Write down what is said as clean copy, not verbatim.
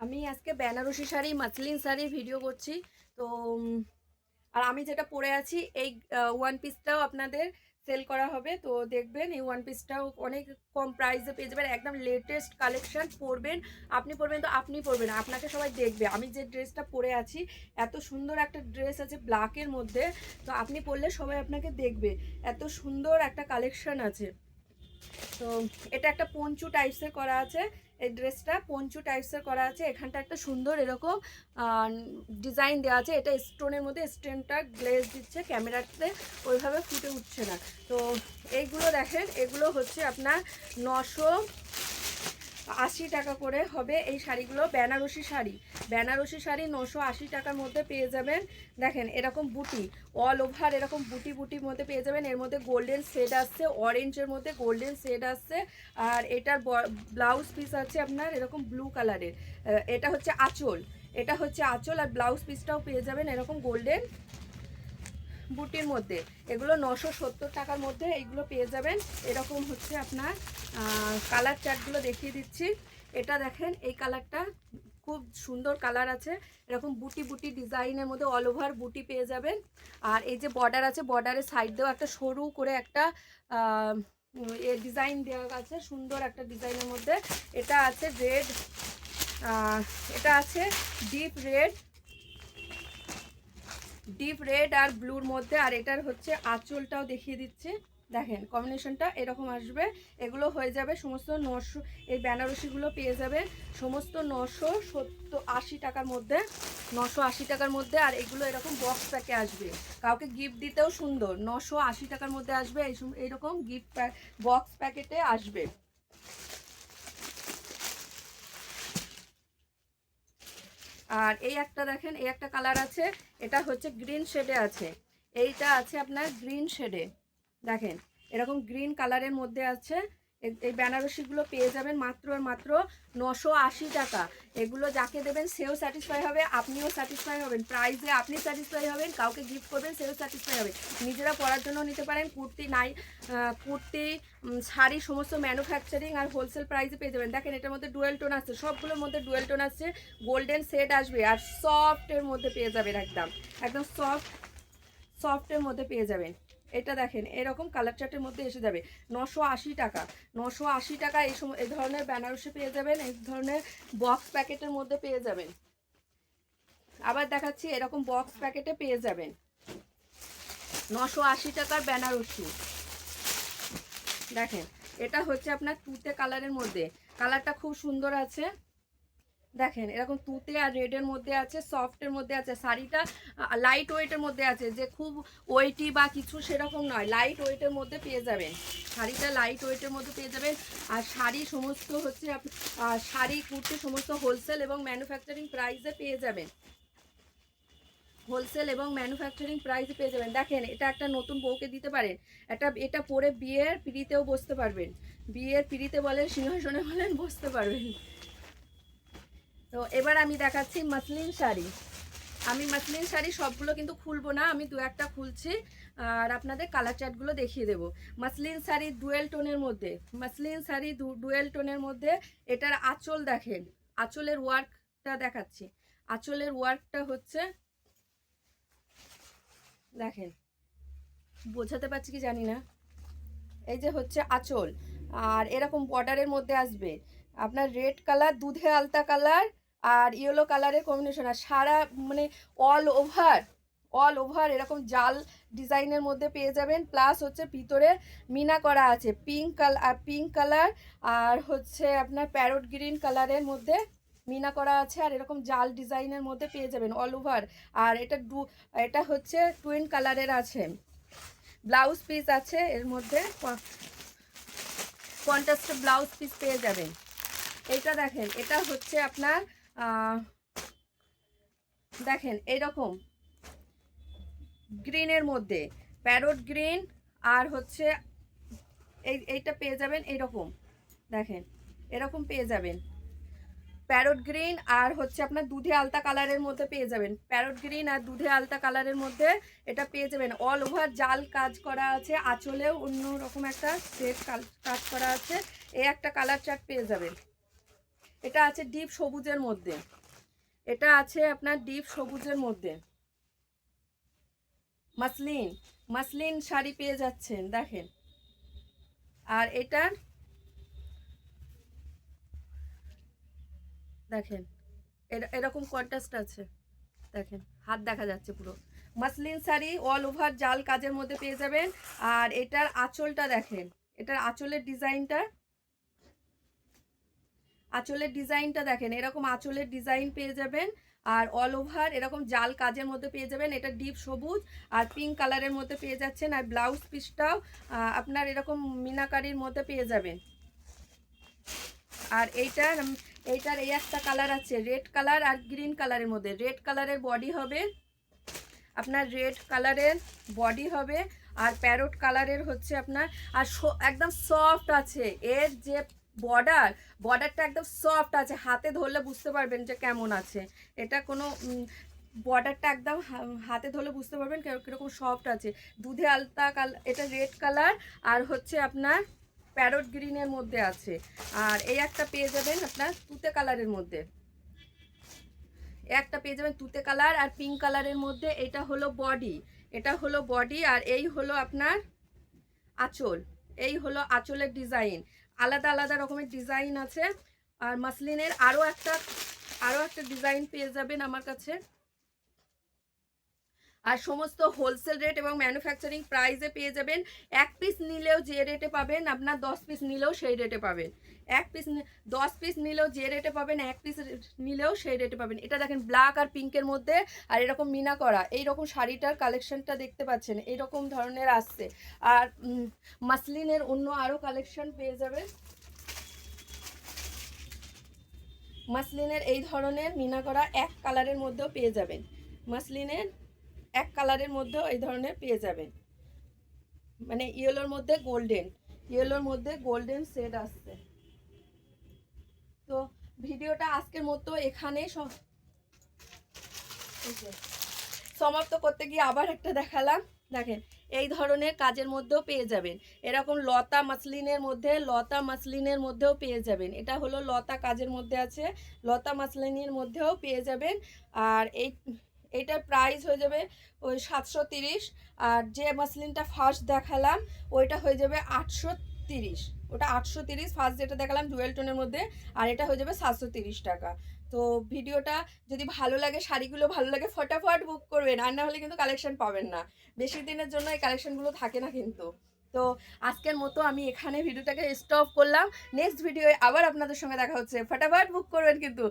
আমি আজকে Banarasi sari muslin sari video করছি। তো আর আমি যেটা পরে আছি এই ওয়ান পিসটাও আপনাদের সেল করা হবে। তো দেখবেন এই ওয়ান পিসটাও অনেক কম প্রাইসে পেয়ে যাবেন, একদম লেটেস্ট কালেকশন। পরবেন, আপনি পরবেন তো আপনি পরবেন, আপনাকে সবাই দেখবে। আমি যে ড্রেসটা পরে আছি, এত সুন্দর একটা ড্রেস আছে ব্ল্যাকের মধ্যে, তো আপনি পরলে সবাই আপনাকে দেখবে। এত সুন্দর একটা কালেকশন আছে। তো এটা একটা পঞ্চু টাইপসের করা আছে, এই ড্রেসটা পঞ্চু টাইপসের করা আছে। এখানটা একটা সুন্দর এরকম ডিজাইন দেওয়া আছে। এটা স্টোনের মধ্যে স্টোনটা গ্লেজ দিচ্ছে, ক্যামেরাতে ওইভাবে ফুটে উঠছে না। তো এইগুলো দেখেন, এগুলো হচ্ছে আপনার 980 টাকা করে হবে এই শাড়িগুলো। বেনারসি শাড়ি, বেনারসি শাড়ি 980 টাকার মধ্যে পেয়ে যাবেন। দেখেন এরকম বুটি, অল ওভার এরকম বুটি বুটির মধ্যে পেয়ে যাবেন। এর মধ্যে গোল্ডেন শেড আসছে, অরেঞ্জের মধ্যে গোল্ডেন শেড আসছে। আর এটার ব্লাউজ পিস আছে আপনার এরকম ব্লু কালারের। এটা হচ্ছে আঁচল, এটা হচ্ছে আঁচল। আর ব্লাউজ পিসটাও পেয়ে যাবেন এরকম গোল্ডেন বুটির মধ্যে। এগুলো 970 টাকার মধ্যে এইগুলো পেয়ে যাবেন। এরকম হচ্ছে আপনার কালার চার্টগুলো দেখিয়ে দিচ্ছি। এটা দেখেন, এই কালারটা খুব সুন্দর কালার আছে, এরকম বুটি বুটি ডিজাইনের মধ্যে অল ওভার বুটি পেয়ে যাবেন। আর এই যে বর্ডার আছে, বর্ডারের সাইড দিয়েও একটা সরু করে একটা ডিজাইন দেওয়া আছে, সুন্দর একটা ডিজাইনের মধ্যে। এটা আছে রেড, এটা আছে ডিপ রেড, ডিপ রেড আর ব্লুর মধ্যে। আর এটার হচ্ছে আঁচলটাও দেখিয়ে দিচ্ছি, দেখেন কম্বিনেশনটা এরকম আসবে। এগুলো হয়ে যাবে সমস্ত 900, এই বেনারসিগুলো পেয়ে যাবে সমস্ত 980 টাকার মধ্যে, 980 টাকার মধ্যে। আর এগুলো এরকম বক্স প্যাকে আসবে, কাউকে গিফট দিতেও সুন্দর। 980 টাকার মধ্যে আসবে, এইরকম গিফট বক্স প্যাকেটে আসবে। আর এই একটা দেখেন, এই একটা কালার আছে, এটা হচ্ছে গ্রিন শেডে আছে। এইটা আছে আপনার গ্রিন শেডে, দেখেন এরকম গ্রিন কালারের মধ্যে আছে। এই বেনারসিগুলো পেয়ে যাবেন মাত্র আর মাত্র 980 টাকা। এগুলো যাকে দেবেন সেও স্যাটিসফাই হবে, আপনিও স্যাটিসফাই হবেন। প্রাইসে আপনি স্যাটিসফাই হবেন, কাউকে গিফট করবেন সেও স্যাটিসফাই হবে। নিজেরা পরার জন্য নিতে পারেন। কুর্তি নাই, কুর্তি শাড়ি সমস্ত ম্যানুফ্যাকচারিং আর হোলসেল প্রাইসে পেয়ে যাবেন। দেখেন এটার মধ্যে ডুয়েল টোন আছে, সবগুলোর মধ্যে ডুয়েল টোন আছে, গোল্ডেন সেট আসবে। আর সফটের মধ্যে পেয়ে যাবেন, একদম একদম সফটের মধ্যে পেয়ে যাবেন। এটা দেখেন এরকম কালার চার্টের মধ্যে এসে যাবে 980 টাকা। 980 টাকা এই ধরনের বেনারসি পেয়ে যাবেন, এই ধরনের বক্স প্যাকেটের মধ্যে পেয়ে যাবেন। আবার দেখাচ্ছি, এরকম বক্স প্যাকেটে পেয়ে যাবেন 980 টাকার বেনারসি। দেখেন এটা হচ্ছে আপনার তুতে কালারের মধ্যে, কালারটা খুব সুন্দর আছে। দেখেন এরকম তুতে আর রেডের মধ্যে আছে, সফটের মধ্যে আছে। শাড়িটা লাইট ওয়েটের মধ্যে আছে, যে খুব ওয়েটি বা কিছু সেরকম নয়, লাইট ওয়েটের মধ্যে পেয়ে যাবেন। শাড়িটা লাইট ওয়েটের মধ্যে পেয়ে যাবেন। আর শাড়ি সমস্ত হচ্ছে শাড়ি কুর্তি সমস্ত হোলসেল এবং ম্যানুফ্যাকচারিং প্রাইসে পেয়ে যাবেন, হোলসেল এবং ম্যানুফ্যাকচারিং প্রাইসে পেয়ে যাবেন। দেখেন এটা একটা নতুন বউকে দিতে পারেন, এটা পরে বিয়ের পিড়িতেও বসতে পারবেন, বিয়ের পিড়িতে বলেন সিংহাসনে বলেন বসতে পারবেন। তো এবার আমি দেখাচ্ছি মাসলিন শাড়ি। আমি মাসলিন শাড়ি সবগুলো কিন্তু খুলবো না, আমি দু একটা খুলছি আর আপনাদের কালার চার্টগুলো দেখিয়ে দেবো। মাসলিন শাড়ি ডুয়েল টোনের মধ্যে, মাসলিন শাড়ি ডুয়েল টোনের মধ্যে। এটার আঁচল দেখেন, আঁচলের ওয়ার্কটা দেখাচ্ছি। আঁচলের ওয়ার্কটা হচ্ছে, দেখেন বোঝাতে পারছি কি জানি না, এই যে হচ্ছে আঁচল। আর এরকম বর্ডারের মধ্যে আসবে আপনার রেড কালার, দুধে আলতা কালার আর ইয়েলো কালারের কম্বিনেশন। আর সারা মানে অল ওভার, অল ওভার এরকম জাল ডিজাইনের মধ্যে পেয়ে যাবেন। প্লাস হচ্ছে ভিতরে মিনা করা আছে পিঙ্ক কালার, পিঙ্ক কালার আর হচ্ছে আপনার প্যারট গ্রিন কালারের মধ্যে মিনা করা আছে। আর এরকম জাল ডিজাইনের মধ্যে পেয়ে যাবেন অল ওভার। আর এটা হচ্ছে টুইন কালারের আছে, ব্লাউজ পিস আছে এর মধ্যে, কন্ট্রাস্ট ব্লাউজ পিস পেয়ে যাবেন। এইটা দেখেন, এটা হচ্ছে আপনার দেখেন এইরকম গ্রিনের মধ্যে, প্যারট গ্রিন। আর হচ্ছে এইটা পেয়ে যাবেন এইরকম, দেখেন এরকম পেয়ে যাবেন প্যারট গ্রিন। আর হচ্ছে আপনার দুধে আলতা কালারের মধ্যে পেয়ে যাবেন, প্যারট গ্রিন আর দুধে আলতা কালারের মধ্যে এটা পেয়ে যাবেন। অল ওভার জাল কাজ করা আছে, আঁচলেও অন্য রকম একটা সেট কাজ করা আছে। এই একটা কালার চার্ট পেয়ে যাবেন। এটা আছে ডিপ সবুজের মধ্যে, এটা আছে আপনার ডিপ সবুজের মধ্যে মাসলিন, মাসলিন শাড়ি পেয়ে যাচ্ছেন দেখেন। আর এটার দেখেন এরকম কন্ট্রাস্ট আছে, দেখেন হাত দেখা যাচ্ছে পুরো। মাসলিন শাড়ি অল ওভার জাল কাজের মধ্যে পেয়ে যাবেন। আর এটার আঁচলটা দেখেন, এটার আঁচলের ডিজাইনটা, আঁচলের ডিজাইনটা দেখেন, এরকম আঁচলের ডিজাইন পেয়ে যাবেন। আর অল ওভার এরকম জাল কাজের মধ্যে পেয়ে যাবেন। এটা ডিপ সবুজ আর পিঙ্ক কালারের মধ্যে পেয়ে যাচ্ছেন। আর ব্লাউজ পিসটাও আপনার এরকম মিনাকারির মধ্যে পেয়ে যাবেন। আর এইটার এই একটা কালার আছে রেড কালার আর গ্রিন কালারের মধ্যে। রেড কালারের বডি হবে আপনার, রেড কালারের বডি হবে আর প্যারট কালারের হচ্ছে আপনার। আর একদম সফট আছে এর যে বর্ডারটা একদম সফট আছে, হাতে ধরলে বুঝতে পারবেন যে কেমন আছে। এটা কোনো বর্ডারটা একদম হাতে ধরলে বুঝতে পারবেন কীরকম সফট আছে। দুধে আলতা কালার, এটা রেড কালার আর হচ্ছে আপনার প্যারট গ্রিনের মধ্যে আছে। আর এই একটা পেয়ে যাবেন আপনার তুতে কালারের মধ্যে, একটা পেয়ে যাবেন তুতে কালার আর পিঙ্ক কালারের মধ্যে। এটা হলো বডি, এটা হলো বডি আর এই হলো আপনার আঁচল, এই হলো আঁচলের ডিজাইন। আলাদা আলাদা রকমের ডিজাইন আছে। আর মাসলিনের আরও একটা ডিজাইন পেয়ে যাবেন আমার কাছে। আর সমস্ত হোলসেল রেট এবং ম্যানুফ্যাকচারিং প্রাইসে পেয়ে যাবেন। এক পিস নিলেও যে রেটে পাবেন আপনার 10 পিস নিলেও সেই রেটে পাবেন। 10 পিস নিলেও যে রেটে পাবেন 1 পিস নিলেও সেই রেটে পাবেন। এটা দেখেন ব্ল্যাক আর পিঙ্কের মধ্যে আর এরকম মিনা করা এইরকম শাড়িটার কালেকশনটা দেখতে পাচ্ছেন, এইরকম ধরনের আসছে। আর মাসলিনের অন্য আরও কালেকশন পেয়ে যাবেন। মাসলিনের এই ধরনের মিনা করা এক কালারের মধ্যেও পেয়ে যাবেন। মাসলিনের এক কালারের মধ্যেও এই ধরনের পেয়ে যাবেন, মানে ইয়েলোর মধ্যে গোল্ডেন শেড আসছে। তো ভিডিওটা আজকের মতো এখানে সমাপ্ত করতে গিয়ে আবার একটা দেখালাম। দেখেন এই ধরনের কাজের মধ্যেও পেয়ে যাবেন, এরকম লতা মাসলিনের মধ্যেও পেয়ে যাবেন। এটা হলো লতা কাজের মধ্যে আছে, লতা মাসলিনের মধ্যেও পেয়ে যাবেন। আর এইটার প্রাইস হয়ে যাবে ওই 730। আর যে মাসলিনটা ফার্স্ট দেখালাম ওইটা হয়ে যাবে 830, ওটা 830 ফার্স্ট যেটা দেখালাম ডুয়েল টোনের মধ্যে। আর এটা হয়ে যাবে 730 টাকা। তো ভিডিওটা যদি ভালো লাগে, শাড়িগুলো ভালো লাগে, ফটাফট বুক করবেন, আর না হলে কিন্তু কালেকশন পাবেন না। বেশি দিনের জন্য এই কালেকশনগুলো থাকে না কিন্তু। তো আজকের মতো আমি এখানে ভিডিওটাকে স্টপ করলাম। নেক্সট ভিডিওয়ে আবার আপনাদের সঙ্গে দেখা হচ্ছে, ফটাফট বুক করবেন কিন্তু।